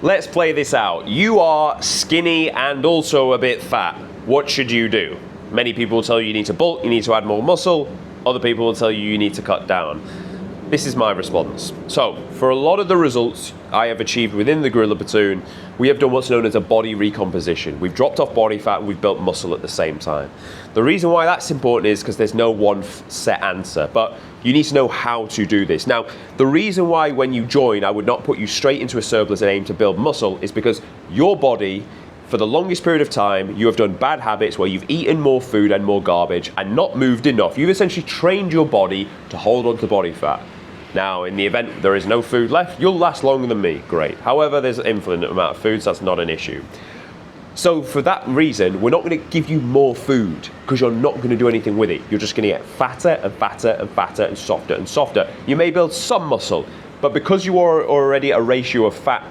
let's play this out. You are skinny and also a bit fat. What should you do? Many people will tell you you need to bulk, you need to add more muscle. Other people will tell you you need to cut down. This is my response. So, for a lot of the results I have achieved within the Gorilla Platoon, we have done what's known as a body recomposition. We've dropped off body fat and we've built muscle at the same time. The reason why that's important is because there's no one set answer, but you need to know how to do this. Now, the reason why when you join, I would not put you straight into a surplus and aim to build muscle is because your body, for the longest period of time, you have done bad habits where you've eaten more food and more garbage and not moved enough. You've essentially trained your body to hold on to body fat. Now, in the event there is no food left, you'll last longer than me, great. However, there's an infinite amount of food, so that's not an issue. So for that reason, we're not going to give you more food because you're not going to do anything with it. You're just going to get fatter and fatter and fatter and softer and softer. You may build some muscle, but because you are already a ratio of fat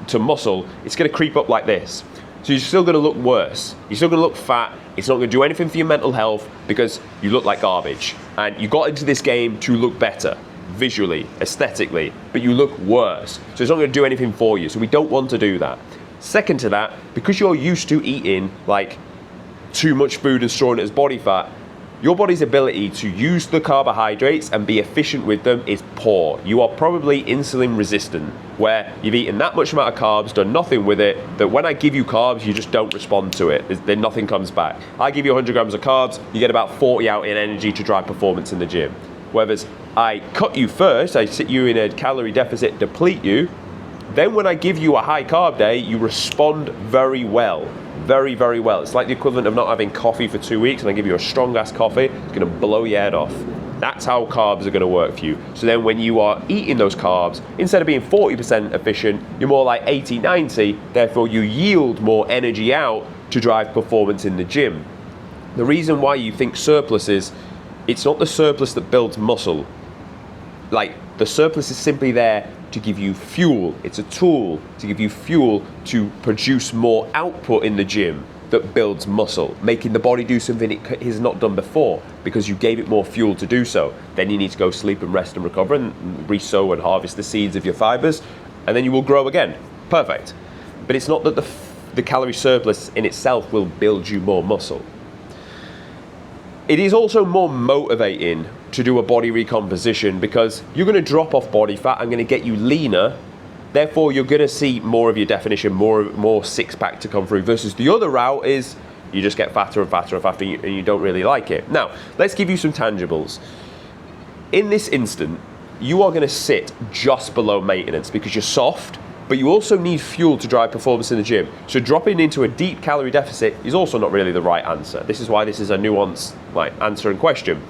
to muscle, it's going to creep up like this. So you're still going to look worse. You're still going to look fat. It's not going to do anything for your mental health because you look like garbage. And you got into this game to look better, visually, aesthetically, but you look worse. So it's not going to do anything for you. So we don't want to do that. Second to that, because you're used to eating like too much food and storing it as body fat, your body's ability to use the carbohydrates and be efficient with them is poor. You are probably insulin resistant, where you've eaten that much amount of carbs, done nothing with it, that when I give you carbs, you just don't respond to it. Then nothing comes back. I give you 100 grams of carbs, you get about 40 out in energy to drive performance in the gym. Whereas I cut you first, I sit you in a calorie deficit, deplete you, then when I give you a high carb day, you respond very well. Very, very well. It's like the equivalent of not having coffee for 2 weeks and I give you a strong ass coffee, it's gonna blow your head off. That's how carbs are gonna work for you. So then when you are eating those carbs, instead of being 40% efficient, you're more like 80, 90, therefore you yield more energy out to drive performance in the gym. The reason why you think surplus is, it's not the surplus that builds muscle. Like, the surplus is simply there to give you fuel. It's a tool to give you fuel to produce more output in the gym that builds muscle, making the body do something it has not done before because you gave it more fuel to do so. Then you need to go sleep and rest and recover and resow and harvest the seeds of your fibers, and then you will grow again. Perfect. But it's not that the calorie surplus in itself will build you more muscle. It is also more motivating to do a body recomposition because you're going to drop off body fat. I'm going to get you leaner. Therefore, you're going to see more of your definition, more six-pack to come through, versus the other route is you just get fatter and fatter and fatter and you don't really like it. Now, let's give you some tangibles. In this instant, you are going to sit just below maintenance because you're soft, but you also need fuel to drive performance in the gym. So dropping into a deep calorie deficit is also not really the right answer. This is why this is a nuanced answer and question.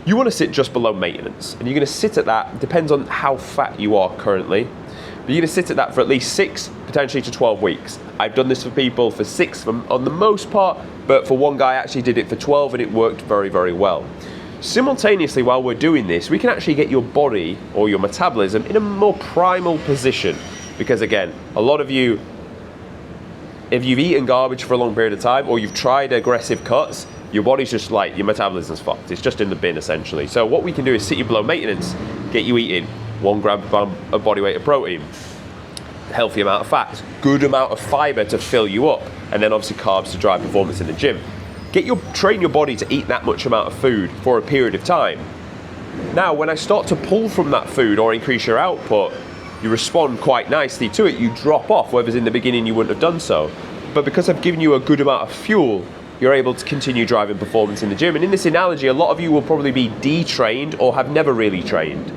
You want to sit just below maintenance, and you're going to sit at that, depends on how fat you are currently, but you're going to sit at that for at least 6, potentially to 12 weeks. I've done this for people for 6 on the most part, but for one guy I actually did it for 12 and it worked very, very well. Simultaneously, while we're doing this, we can actually get your body or your metabolism in a more primal position. Because again, a lot of you, if you've eaten garbage for a long period of time or you've tried aggressive cuts, your body's just like, your metabolism's fucked. It's just in the bin essentially. So what we can do is sit you below maintenance, get you eating 1 gram of body weight of protein, healthy amount of fats, good amount of fiber to fill you up, and then obviously carbs to drive performance in the gym. Train your body to eat that much amount of food for a period of time. Now, when I start to pull from that food or increase your output, you respond quite nicely to it. You drop off, whereas in the beginning you wouldn't have done so. But because I've given you a good amount of fuel, you're able to continue driving performance in the gym. And in this analogy, a lot of you will probably be detrained or have never really trained.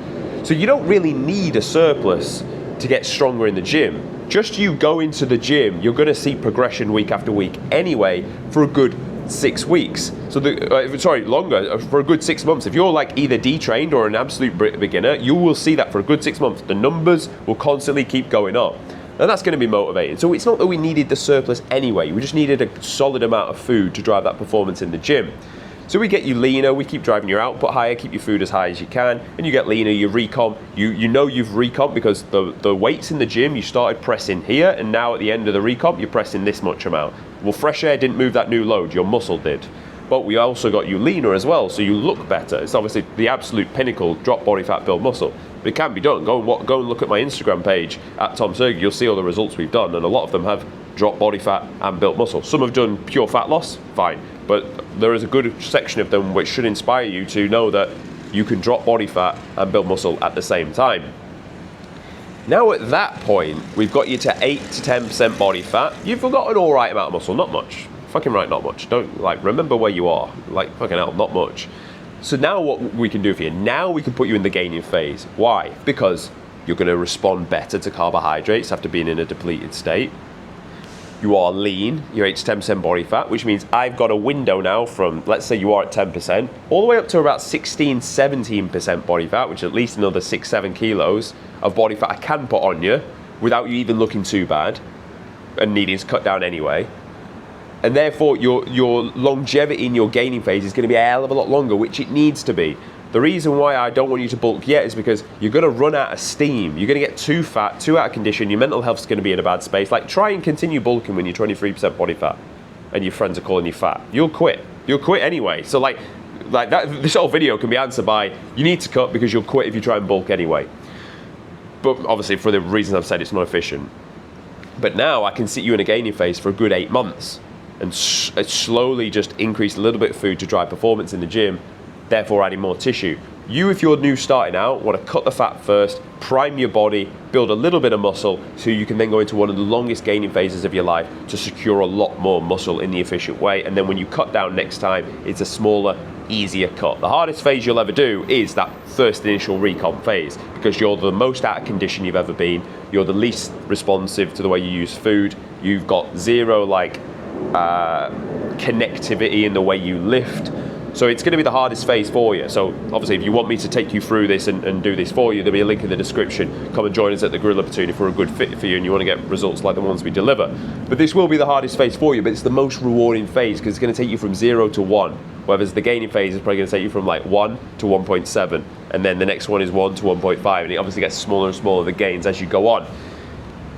So you don't really need a surplus to get stronger in the gym. Just you go into the gym, you're gonna see progression week after week anyway for a good 6 weeks. So longer, for a good 6 months. If you're like either detrained or an absolute beginner, you will see that for a good 6 months. The numbers will constantly keep going up. And that's going to be motivating. So it's not that we needed the surplus anyway, we just needed a solid amount of food to drive that performance in the gym. So we get you leaner, we keep driving your output higher, keep your food as high as you can, and you get leaner, you recomp. You know you've recomped because the weights in the gym, you started pressing here, and now at the end of the recomp, you're pressing this much amount. Well, fresh air didn't move that new load, your muscle did. but we also got you leaner as well, so you look better. It's obviously the absolute pinnacle, drop body fat, build muscle. But it can be done. Go and look at my Instagram page at Tom Sergi. You'll see all the results we've done, and a lot of them have dropped body fat and built muscle. Some have done pure fat loss, fine, but there is a good section of them which should inspire you to know that you can drop body fat and build muscle at the same time. Now at that point, we've got you to 8 to 10% body fat. You've got an all right amount of muscle, not much. Fucking right, not much. Don't, like, remember where you are. Like, fucking hell, not much. So now what we can do for you, now we can put you in the gaining phase. Why? Because you're going to respond better to carbohydrates after being in a depleted state. You are lean, you're 8 to 10% body fat, which means I've got a window now from, let's say you are at 10%, all the way up to about 16, 17% body fat, which is at least another 6, 7 kilos of body fat I can put on you without you even looking too bad and needing to cut down anyway. And therefore your longevity in your gaining phase is going to be a hell of a lot longer, which it needs to be. The reason why I don't want you to bulk yet is because you're going to run out of steam. You're going to get too fat, too out of condition. Your mental health's going to be in a bad space. Like, try and continue bulking when you're 23% body fat and your friends are calling you fat. You'll quit. You'll quit anyway. So like that, this whole video can be answered by, you need to cut because you'll quit if you try and bulk anyway. But obviously, for the reasons I've said, it's not efficient. But now I can sit you in a gaining phase for a good 8 months and slowly just increase a little bit of food to drive performance in the gym, therefore adding more tissue. You, if you're new starting out, want to cut the fat first, prime your body, build a little bit of muscle, so you can then go into one of the longest gaining phases of your life to secure a lot more muscle in the efficient way. And then when you cut down next time, it's a smaller, easier cut. The hardest phase you'll ever do is that first initial recomp phase, because you're the most out of condition you've ever been. You're the least responsive to the way you use food. You've got zero connectivity in the way you lift. So it's going to be the hardest phase for you. So obviously, if you want me to take you through this and do this for you, there'll be a link in the description. Come and join us at the Gorilla Platoon if we're a good fit for you and you want to get results like the ones we deliver. But this will be the hardest phase for you, but it's the most rewarding phase because it's going to take you from 0 to 1. Whereas the gaining phase is probably going to take you from like 1 to 1.7. And then the next one is 1 to 1.5. And it obviously gets smaller and smaller, the gains, as you go on.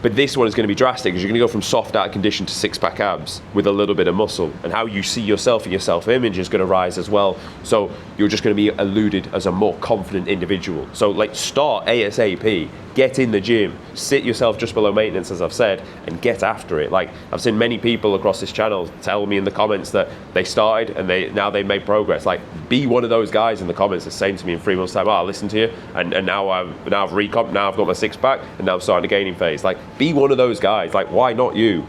But this one is going to be drastic because you're going to go from soft out of condition to 6-pack abs with a little bit of muscle. And how you see yourself and your self-image is going to rise as well. So you're just going to be eluded as a more confident individual. So like, start ASAP, get in the gym, sit yourself just below maintenance, as I've said, and get after it. Like, I've seen many people across this channel tell me in the comments that they started and now they've made progress. Like, be one of those guys in the comments that's saying to me in 3 months' time, oh, I listened to you, and now I've recomped, now I've got my 6-pack, and now I'm starting the gaining phase. Like, be one of those guys. Like, why not you?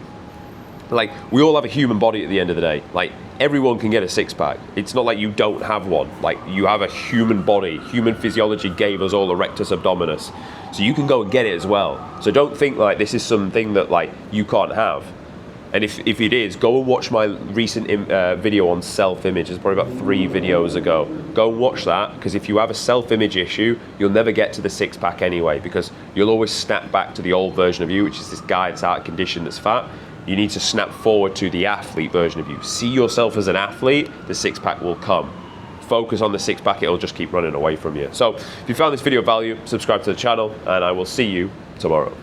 Like, we all have a human body at the end of the day. Like, everyone can get a 6-pack. It's not like you don't have one. Like, you have a human body. Human physiology gave us all a rectus abdominis. So you can go and get it as well. So don't think like this is something that like you can't have. And if it is, go and watch my recent video on self-image. It's probably about 3 videos ago. Go and watch that, because if you have a self-image issue, you'll never get to the 6-pack anyway, because you'll always snap back to the old version of you, which is this guy that's out of condition, that's fat. You need to snap forward to the athlete version of you. See yourself as an athlete, the 6-pack will come. Focus on the 6-pack, it'll just keep running away from you. So if you found this video of value, subscribe to the channel, and I will see you tomorrow.